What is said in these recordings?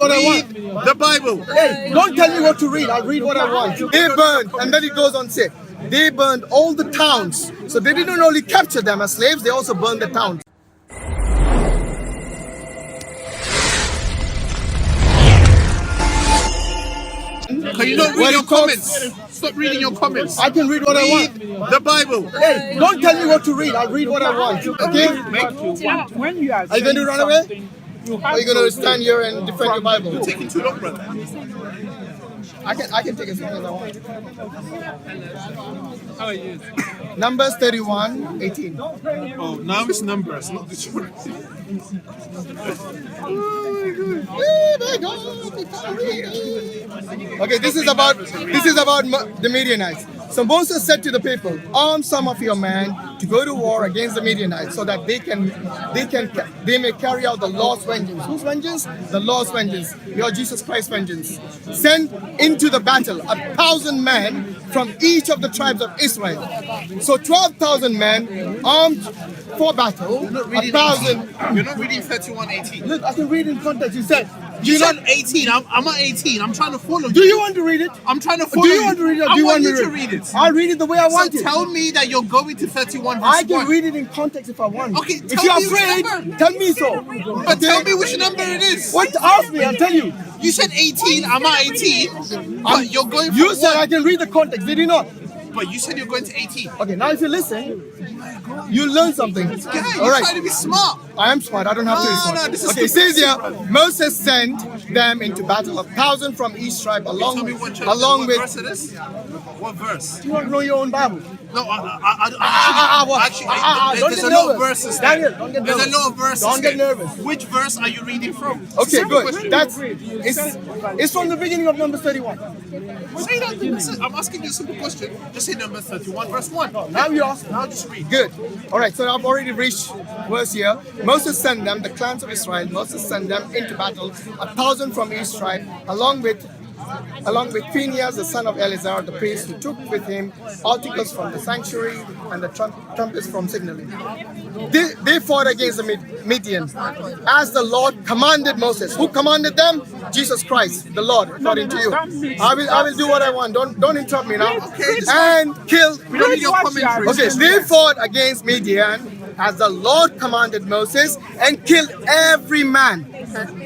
what I want. The Bible. Hey, don't tell me what to read. I'll read what I want. They burned, and then it goes on to say, they burned all the towns. So they didn't only capture them as slaves, they also burned the towns. Can you not read your comments? Stop reading your comments. I can read what I want. The Bible. Hey, don't tell me what to read. I'll read what I want. Okay? When you are Are you going to run away? Or are you going to stand here and defend your Bible? You're taking too long, brother. I can take as long as I want. How are you? Numbers 31:18. Oh, now it's numbers, not this one. Okay, this is about the Midianites. So Moses said to the people, arm some of your men to go to war against the Midianites, so that they may carry out the Lord's vengeance. Whose vengeance? The Lord's vengeance. Your Jesus Christ's vengeance. Send into the battle 1,000 men from each of the tribes of Israel. So 12,000 men armed for battle. You're not reading 31:18. Look, I can read in context. You said. You said 18. I'm at 18. I'm trying to follow you. Do you want to read it? I'm trying to follow Do you want to read it? Or do I you want me you to read it. I'll read it the way I want So it. tell me that you're going to 31 verse I can 1. read it in context if I want. Okay, if tell you're me which afraid, number. tell me so. But tell me which number it is. What? Ask me, I'll tell you. You said 18. I'm at 18. But you're going for You said one. I can read the context, did you not? But you said you're going to 18. Okay, now if you listen, you learn something. Guy, All you're right. trying to be smart. I am smart. I don't have to be No, smart. no, this is Okay, it stupid. says here, Moses sent them into battle, 1,000 from each tribe, Tell me what chapter, along what with. verse it is. What verse? You don't know your own Bible. No, what? there's a lot of verses there. Daniel, don't get There's a nervous. lot of verses Don't get there. nervous. Which verse are you reading from? Okay, Simple good. question. It's from the beginning of Numbers 31. Say that. Listen, I'm asking you a simple question. Just say number 31, verse 1. Now you ask. Now just read. Good. All right, so I've already reached verse here. Moses sent them, the clans of Israel, Moses sent them into battle, 1,000 from each tribe, along with Phinehas, the son of Eleazar, the priest, who took with him articles from the sanctuary and the trumpets from signaling. They fought against the Midian, as the Lord commanded Moses. Who commanded them? Jesus Christ, the Lord, according to you. I will do what I want. Don't interrupt me now. Okay, And kill. We don't need your commentary. Okay, they fought against Midian as the Lord commanded Moses and killed every man.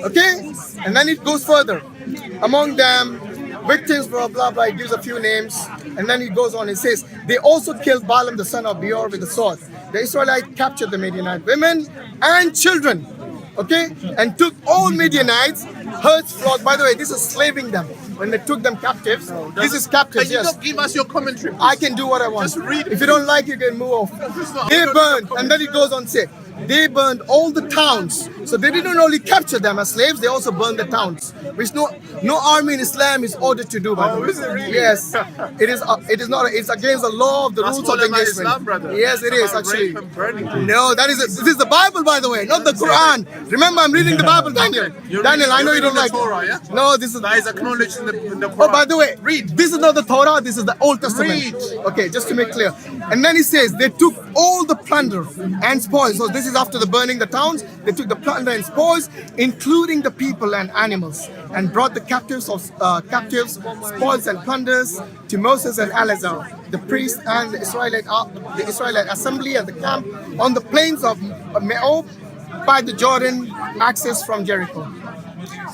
Okay? And then it goes further. Among them, victims, blah, blah, blah. It gives a few names. And then it goes on and says, they also killed Balaam, the son of Beor, with a sword. The Israelites captured the Midianite women and children. Okay? And took all Midianites, herds, flocks. By the way, this is slaving them. When they took them captives, this is captives, Can you yes. not give us your commentary? I can do what I want. Just read it. If you don't like it, you can move off. They burned, and then it goes on to say, they burned all the towns. So they didn't only capture them as slaves, they also burned the towns. Which no army in Islam is ordered to do, by the way. is it really? Yes. It is not. It's against the law of the That's rules of the all about engagement. Islam, brother. Yes, it It's is about actually. rape and burning. No, this is the Bible, by the way, not the Quran. Remember, I'm reading the Bible, Daniel. You're Daniel, reading- I know you're you don't reading like the Torah, it. yeah? No, this is. That is acknowledged in the Quran. Oh, by the way, this is not the Torah, this is the Old Testament. Read. Okay, just to make clear. And then he says, they took all the plunder and spoils. So this is after the burning the towns. They took the plunder and spoils, including the people and animals, and brought the captives, spoils and plunders to Moses and Eleazar, the priest, and the Israelite assembly at the camp on the plains of Meob by the Jordan access from Jericho.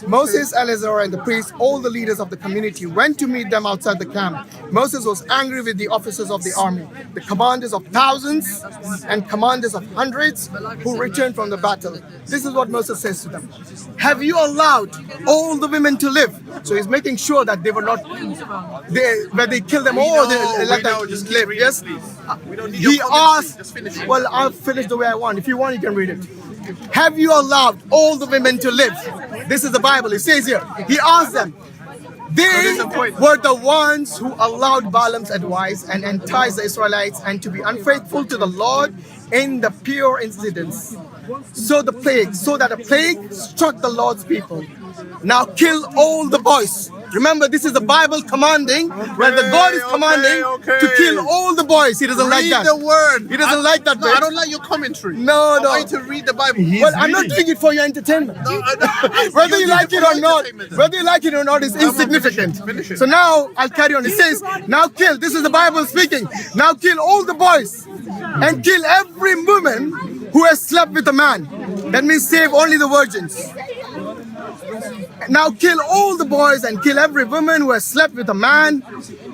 Moses, Eleazar, and the priests, all the leaders of the community, went to meet them outside the camp. Moses was angry with the officers of the army, the commanders of thousands and commanders of hundreds who returned from the battle. This is what Moses says to them. Have you allowed all the women to live? So he's making sure that they were not, where they kill them all, they let them just live. read Yes? it, please. We don't need He your commentary. asked, Just finish it. well, I'll finish the way I want. If you want, you can read it. Have you allowed all the women to live? This is the Bible. It says here. He asked them. They were the ones who allowed Balaam's advice and enticed the Israelites and to be unfaithful to the Lord in the pure incidents. So that a plague struck the Lord's people. Now kill all the boys. Remember, this is the Bible commanding, where the God is commanding to kill all the boys. He doesn't like that. Read the word. He doesn't like that. No, I don't like your commentary. No, I no. want you to read the Bible. Well, I'm not doing it for your entertainment. No, Whether you like it or not, is Finish insignificant. it. So now I'll carry on. It says, now kill. This is the Bible speaking. Now kill all the boys and kill every woman who has slept with a man. That means save only the virgins. Now kill all the boys and kill every woman who has slept with a man,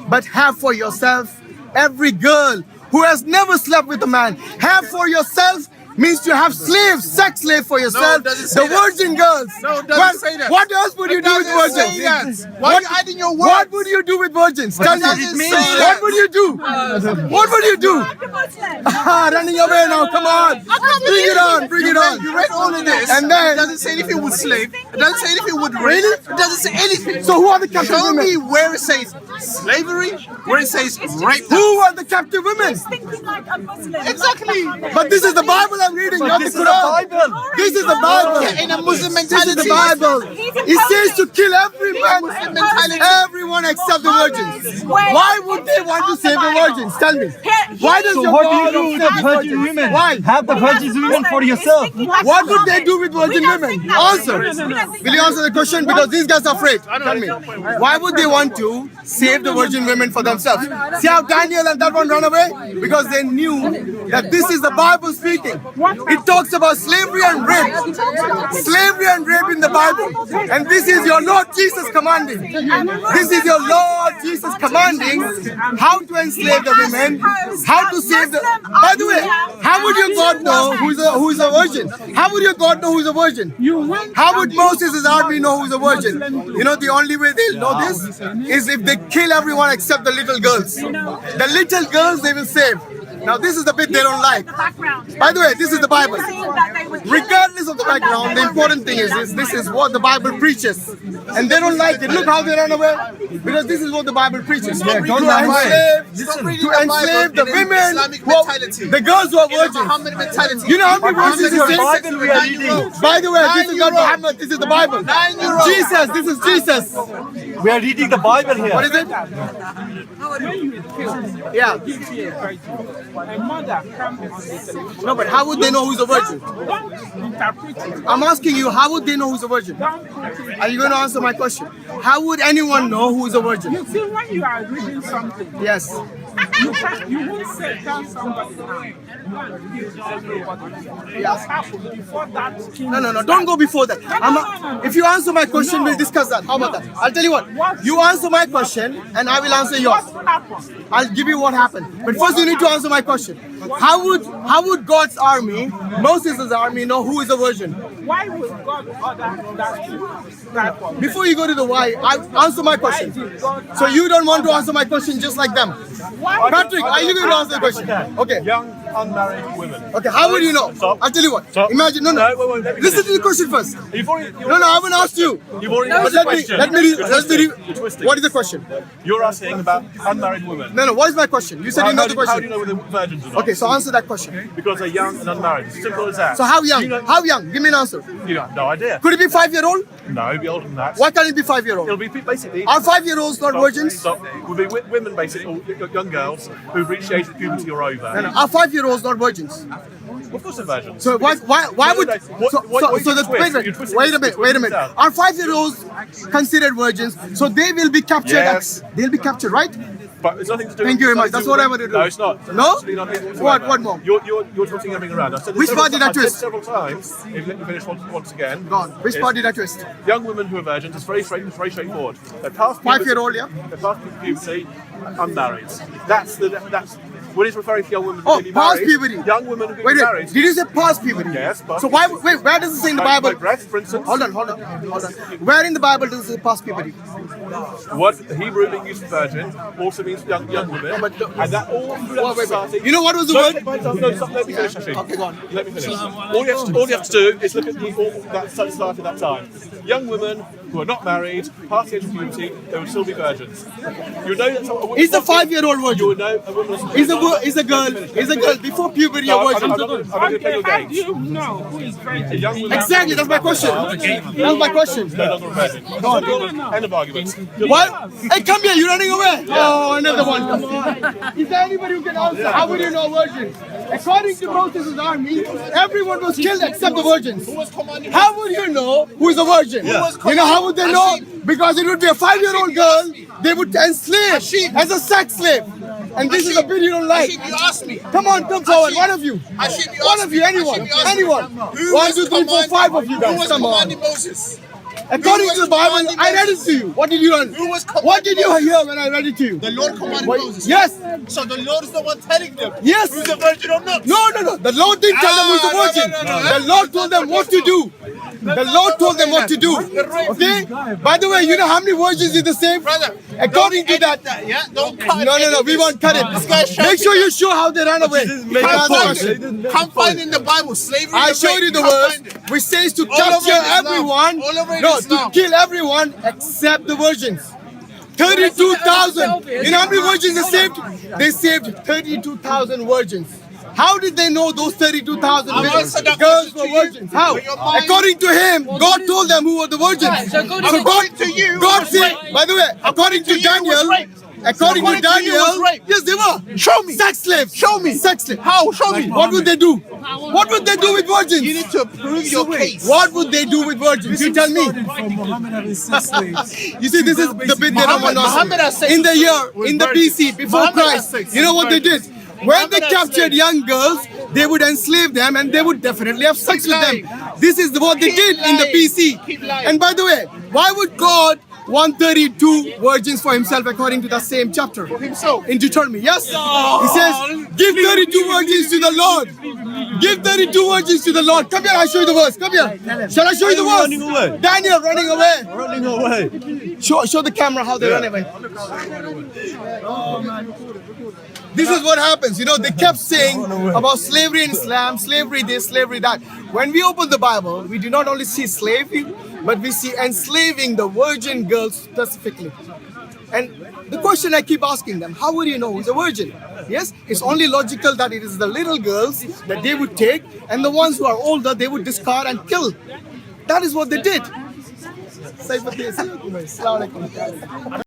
but have for yourself every girl who has never slept with a man. Have for yourself means to have slaves, sex slave for yourself. it doesn't say the virgin girls. No, it doesn't say that. What else would you do with doesn't say virgins? that. Why are you adding your words? What would you do with virgins? Tell me. doesn't say What that. would you do? What would you do? Running away now. Come on. Bring it on. Bring it on. You read all of this, And then- it doesn't say anything with slave. It doesn't say anything with rape. Really? It doesn't say anything. So who are the captive Show women? me where it says slavery, where it says rape. Who are the captive women? Thinking like a Muslim. Exactly. But this is the Bible I'm reading, not the Quran. This is the Bible. In a Muslim This is mentality. the Bible. It says to kill every man, mentality. everyone except the virgins. Why would they want to save the virgins? Tell me. Why does So your what do you God do with save the the virgin virgins? women? Why? Have the virgin women for yourself. What would they do with virgin women? Answer. Will you answer the question? Because these guys are afraid. Tell me. Why would they want to save the virgin women for themselves? See how Daniel and that one ran away? Because they knew that this is the Bible speaking. It talks about slavery and rape. Slavery and rape in the Bible. And this is your Lord Jesus commanding. This is your Lord Jesus commanding how to enslave the women, how to save the... By the way, how would your God know who is a virgin? How would your God know who is a virgin? How would Moses' army know who is a virgin? You know, the only way they'll know this is if they kill everyone except the little girls. The little girls they will save. Now this is the bit they don't like. By the way, this is the Bible. Regardless of the background, the important thing is this is what the Bible preaches. And they don't like it. Look how they run away. Because this is what the Bible preaches. To enslave the women, the girls who are virgins. mentality. You know how many verses Your it says? Bible we are reading. By the way, this is not Muhammad, this is the Bible. 9-year-old. Jesus, this is Jesus. We are reading the Bible here. What is it? Yeah. A mother comes on the television. No, but how would they know who's a virgin? Don't interpret it. I'm asking you, how would they know who's a virgin? Don't put it. Are you going to answer my question? How would anyone know who's a virgin? You see, when you are reading something, Yes. you won't say tell somebody now. You are reading everybody. Yeah. What happened before that king? No, don't go before that. If you answer my question, we'll discuss that. How about that? I'll tell you what. You answer my question, and I will answer yours. What happened? I'll give you what happened. But first you need to answer my question. How would God's army, Moses' army, know who is a virgin? Why would God order that type of... Before you go to the why, answer my question. So you don't want to answer my question just like them. Patrick, are you going to answer the question? Okay. Young, unmarried women. Okay, how would you know? Stop. I'll tell you what. Stop. Imagine, wait, let me Listen finish. to the question first. You've already, No, I haven't asked you. You've already But asked the question. let me You're twisting. what is the question? You're asking about unmarried women. No, what is my question? You said you know the How do you question. know whether virgins or not? Okay, so answer that question. Because they're young and unmarried. Simple as that. So how young? You know, How young? Give me an answer. you have no idea. Could it be 5-year-old? No, it'd be older than that. Why can't it be 5-year-old? It'll be basically. Are 5-year-olds not virgins? Stop. Would be women, basically, or young girls who've reached the age of puberty or over. Are 5-year-olds not virgins? Of course they're virgins. So why would No, what- so you the twist? You twist it wait a minute. down. Are 5-year-olds considered virgins? So they will be captured. Yes. They'll be captured, right? But it's nothing to do. Thank you very much. it's nothing That's what I to wanted to No, do. it's not. No? Absolutely nothing whatsoever. What more? You're twisting everything around. I said this Which several part did I I've said twist? several times. If let me finish once again. Go on. Which Is part did I twist? Young women who are virgins. It's very straightforward. They're past puberty. 5-year-old, yeah. They're past puberty, unmarried. That's when it's referring to young women who Oh, may be past married. puberty. Young women who Wait, be married. did you say past puberty? Yes, past So where does it say in the Like Bible? breath, for instance. Hold on. Where in the Bible does it say past puberty? What Hebrew being used for virgin also means young women. but and that all throughout Wait. society. You know what was the No, word? no, stop, let me finish, Hashim. Okay, go on. Let me finish. All you have to do is look at all that society at that time. Young women who are not married, past the age of puberty, they will still be virgins. You know that's what Is a 5-year-old You would virgin? know a woman Is a girl before puberty a I'm virgin? not going to play your Okay, how do games. you know who is A virgin? young woman Exactly, that's my question. That's my question. no longer a virgin. Go on. End of argument. What? Hey, come here, you're running away. Oh, another one. Come on. Is there anybody who can answer? How would you know virgins? According to Moses' army, everyone was killed except the virgins. How would you know who is a virgin? You know how would they know? Because it would be a 5-year-old girl they would enslave as a sex slave. And this is a bit you don't like. Hashim, you asked me. Come on, come forward. One of you. Hashim, you One asked of you, me. anyone. Hashim, you asked me. Anyone. Who 1, was 2, 3, 4, 5 of you Who guys. was Come on. commanding Moses? According was to the Bible, commanding I read it Moses? to you. What did you learn? Who was commanding What did you Moses? hear when I read it to you? The Lord commanded What- Moses. Yes. So the Lord is the one telling them Yes. who's a virgin or not. No. The Lord didn't tell them who's the no, virgin. no. The Lord told them what to do. The Lord told them what to do. Okay? By the way, you know how many virgins did the same? Brother, According to don't edit that. Yeah? Don't cut No. We won't cut it. This guy's Make sure you show how they ran away. Can't find in the Bible slavery. I and showed rape. you the Can't verse find it. which says to All over capture Islam. everyone. All over No, to Islam. kill everyone except the virgins. 32,000. You know how many virgins they saved? They saved 32,000 virgins. How did they know those 32,000 I've answered that girls question were to you. virgins? How? With your mind. According to him, God told them who were the virgins. So God- So According to you, God was said, rape. by the way, according to to you, was Daniel, rape. according to According to you, was Daniel, rape. yes, they were. Show me. Sex slaves. Show me. Sex slaves. How? Show me. What would they do? What would they do with virgins? You need to prove your case. What would they do with virgins? You tell me. From Muhammad having sex slaves. You see, this is the bit they don't want Muhammad has to sex in the with year, in the virgins. BC, before Muhammad has Christ. sex You know with what they did? When they Muhammad has captured sex. young girls, they would enslave them and they would definitely have sex with them. This is what they did in the BC. Keep lying. And by the way, why would God want 32 virgins for himself according to the same chapter? himself. In Deuteronomy, yes? He says, give 32 virgins to the Lord. Give 32 virgins to the Lord. Come here, I'll show you the verse. Come here. Shall I show you the verse? running away? Daniel running away. Running away. Show the camera how they run away. This is what happens. You know, they kept saying about slavery in Islam, slavery this, slavery that. When we open the Bible, we do not only see slavery, but we see enslaving the virgin girls specifically. And the question I keep asking them, how would you know who's a virgin? Yes, it's only logical that it is the little girls that they would take, and the ones who are older, they would discard and kill. That is what they did. Assalamu alaikum.